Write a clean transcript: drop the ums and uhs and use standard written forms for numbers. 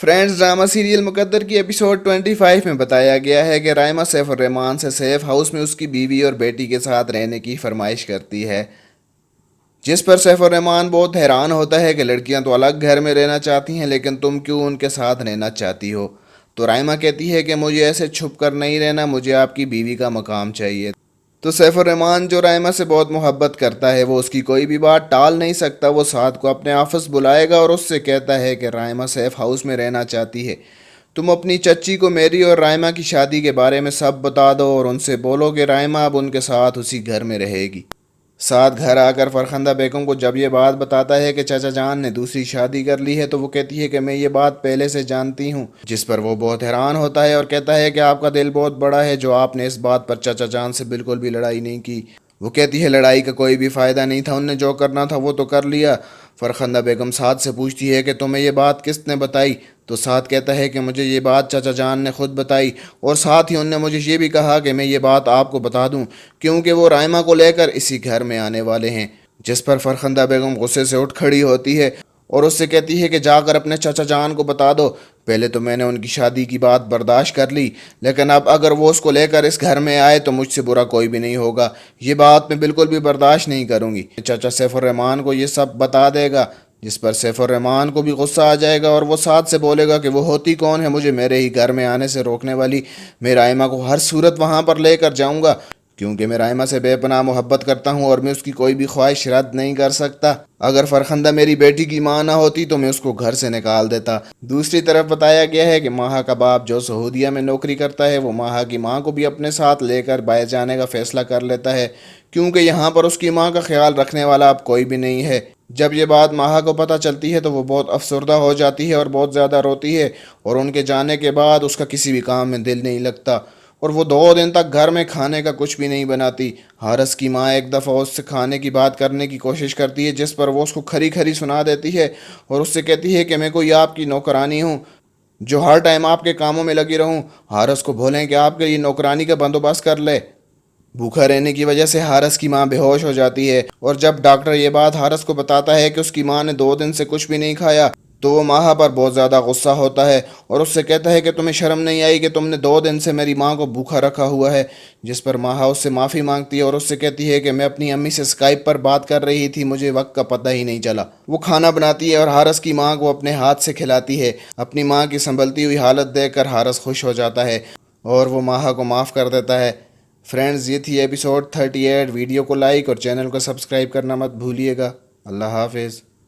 Friends drama serial مقدر کی episode 25 میں بتایا گیا ہے کہ رائمہ سیف الرحمان سے سیف ہاؤس میں اس کی بیوی اور بیٹی کے ساتھ رہنے کی فرمائش کرتی ہے، جس پر سیف الرحمان بہت حیران ہوتا ہے کہ لڑکیاں تو الگ گھر میں رہنا چاہتی ہیں لیکن تم کیوں ان کے ساتھ رہنا چاہتی ہو؟ تو رائمہ کہتی ہے کہ مجھے ایسے چھپ کر نہیں رہنا، مجھے آپ کی بیوی کا مقام چاہیے۔ تو سیف الرحمان جو رائمہ سے بہت محبت کرتا ہے وہ اس کی کوئی بھی بات ٹال نہیں سکتا، وہ سعد کو اپنے آفس بلائے گا اور اس سے کہتا ہے کہ رائمہ سیف ہاؤس میں رہنا چاہتی ہے، تم اپنی چچی کو میری اور رائمہ کی شادی کے بارے میں سب بتا دو اور ان سے بولو کہ رائمہ اب ان کے ساتھ اسی گھر میں رہے گی۔ سعد گھر آ کر فرخندہ بیگم کو جب یہ بات بتاتا ہے کہ چچا جان نے دوسری شادی کر لی ہے تو وہ کہتی ہے کہ میں یہ بات پہلے سے جانتی ہوں، جس پر وہ بہت حیران ہوتا ہے اور کہتا ہے کہ آپ کا دل بہت بڑا ہے جو آپ نے اس بات پر چچا جان سے بالکل بھی لڑائی نہیں کی۔ وہ کہتی ہے لڑائی کا کوئی بھی فائدہ نہیں تھا، ان نے جو کرنا تھا وہ تو کر لیا۔ فرخندہ بیگم سعد سے پوچھتی ہے کہ تمہیں یہ بات کس نے بتائی؟ تو سعد کہتا ہے کہ مجھے یہ بات چچا جان نے خود بتائی اور ساتھ ہی ان نے مجھے یہ بھی کہا کہ میں یہ بات آپ کو بتا دوں کیونکہ وہ رائمہ کو لے کر اسی گھر میں آنے والے ہیں، جس پر فرخندہ بیگم غصے سے اٹھ کھڑی ہوتی ہے اور اس سے کہتی ہے کہ جا کر اپنے چچا جان کو بتا دو، پہلے تو میں نے ان کی شادی کی بات برداشت کر لی لیکن اب اگر وہ اس کو لے کر اس گھر میں آئے تو مجھ سے برا کوئی بھی نہیں ہوگا، یہ بات میں بالکل بھی برداشت نہیں کروں گی۔ چچا سیف الرحمان کو یہ سب بتا دے گا، جس پر سیف الرحمان کو بھی غصہ آ جائے گا اور وہ سعد سے بولے گا کہ وہ ہوتی کون ہے مجھے میرے ہی گھر میں آنے سے روکنے والی، میں رائمہ کو ہر صورت وہاں پر لے کر جاؤں گا کیونکہ میں رائمہ سے بے پناہ محبت کرتا ہوں اور میں اس کی کوئی بھی خواہش رد نہیں کر سکتا۔ اگر فرخندہ میری بیٹی کی ماں نہ ہوتی تو میں اس کو گھر سے نکال دیتا۔ دوسری طرف بتایا گیا ہے کہ ماہا کا باپ جو سعودیہ میں نوکری کرتا ہے وہ ماہا کی ماں کو بھی اپنے ساتھ لے کر باہر جانے کا فیصلہ کر لیتا ہے کیونکہ یہاں پر اس کی ماں کا خیال رکھنے والا اب کوئی بھی نہیں ہے۔ جب یہ بات ماہا کو پتہ چلتی ہے تو وہ بہت افسردہ ہو جاتی ہے اور بہت زیادہ روتی ہے اور ان کے جانے کے بعد اس کا کسی بھی کام میں دل نہیں لگتا اور وہ 2 دن تک گھر میں کھانے کا کچھ بھی نہیں بناتی۔ حارث کی ماں ایک دفعہ اس سے کھانے کی بات کرنے کی کوشش کرتی ہے جس پر وہ اس کو کھری کھری سنا دیتی ہے اور اس سے کہتی ہے کہ میں کوئی آپ کی نوکرانی ہوں جو ہر ٹائم آپ کے کاموں میں لگی رہوں، حارث کو بولیں کہ آپ کے لیے نوکرانی کا بندوبست کر لے۔ بھوکا رہنے کی وجہ سے حارث کی ماں بے ہوش ہو جاتی ہے اور جب ڈاکٹر یہ بات حارث کو بتاتا ہے کہ اس کی ماں نے 2 دن سے کچھ بھی نہیں کھایا تو وہ ماہا پر بہت زیادہ غصہ ہوتا ہے اور اس سے کہتا ہے کہ تمہیں شرم نہیں آئی کہ تم نے 2 دن سے میری ماں کو بھوکا رکھا ہوا ہے، جس پر ماہا اس سے معافی مانگتی ہے اور اس سے کہتی ہے کہ میں اپنی امی سے اسکائپ پر بات کر رہی تھی، مجھے وقت کا پتہ ہی نہیں چلا۔ وہ کھانا بناتی ہے اور حارث کی ماں کو اپنے ہاتھ سے کھلاتی ہے۔ اپنی ماں کی سنبھلتی ہوئی حالت دیکھ کر حارث خوش ہو جاتا ہے اور وہ ماہا کو معاف کر دیتا ہے۔ فرینڈز یہ تھی ایپیسوڈ 38، ویڈیو کو لائک اور چینل کو سبسکرائب کرنا مت بھولیے گا۔ اللہ حافظ۔